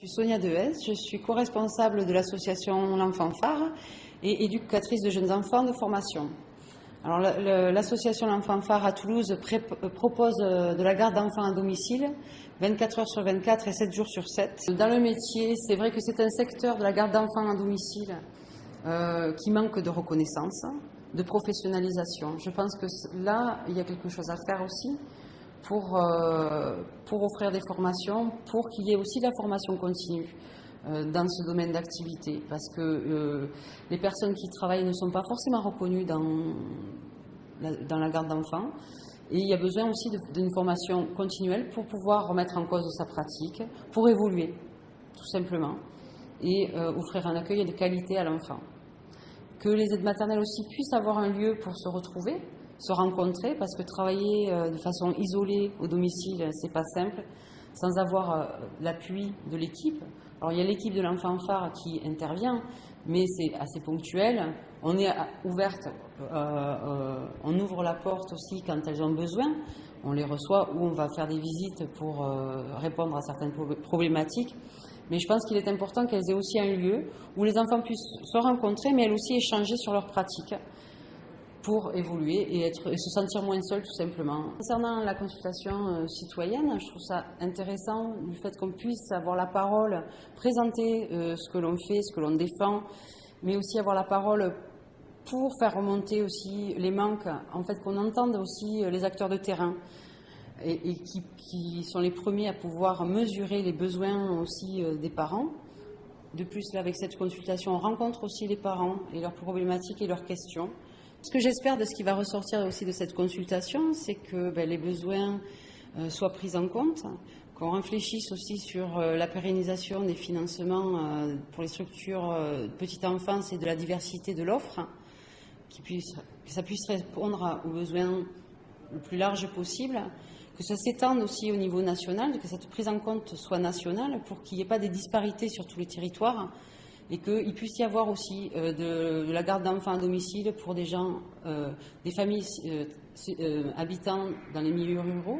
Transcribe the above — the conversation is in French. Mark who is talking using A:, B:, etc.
A: Je suis Sonia Dehez, je suis co-responsable de l'association L'Enfant Phare et éducatrice de jeunes enfants de formation. Alors, l'association L'Enfant Phare à Toulouse propose de la garde d'enfants à domicile 24 heures sur 24 et 7 jours sur 7. Dans le métier, c'est vrai que c'est un secteur de la garde d'enfants à domicile qui manque de reconnaissance, de professionnalisation. Je pense que là, il y a quelque chose à faire aussi pour offrir des formations, pour qu'il y ait aussi de la formation continue dans ce domaine d'activité, parce que les personnes qui travaillent ne sont pas forcément reconnues dans la garde d'enfants, et il y a besoin aussi d'une formation continuelle pour pouvoir remettre en cause sa pratique, pour évoluer, tout simplement, et offrir un accueil de qualité à l'enfant. Que les aides maternelles aussi puissent avoir un lieu pour se retrouver, se rencontrer, parce que travailler de façon isolée au domicile, c'est pas simple, sans avoir l'appui de l'équipe. Alors il y a l'équipe de l'Enfant Phare qui intervient, mais c'est assez ponctuel. On est ouverte, on ouvre la porte aussi quand elles ont besoin. On les reçoit ou on va faire des visites pour répondre à certaines problématiques. Mais je pense qu'il est important qu'elles aient aussi un lieu où les enfants puissent se rencontrer, mais elles aussi échanger sur leurs pratiques pour évoluer et se sentir moins seuls, tout simplement. Concernant la consultation citoyenne, je trouve ça intéressant du fait qu'on puisse avoir la parole, présenter ce que l'on fait, ce que l'on défend, mais aussi avoir la parole pour faire remonter aussi les manques, en fait qu'on entende aussi les acteurs de terrain et qui sont les premiers à pouvoir mesurer les besoins aussi des parents. De plus, là, avec cette consultation, on rencontre aussi les parents et leurs problématiques et leurs questions. Ce que j'espère de ce qui va ressortir aussi de cette consultation, c'est que les besoins soient pris en compte, qu'on réfléchisse aussi sur la pérennisation des financements pour les structures de petite enfance et de la diversité de l'offre, que ça puisse répondre aux besoins le plus large possible, que ça s'étende aussi au niveau national, que cette prise en compte soit nationale pour qu'il n'y ait pas des disparités sur tous les territoires, et qu'il puisse y avoir aussi de la garde d'enfants à domicile pour des gens, des familles habitant dans les milieux ruraux,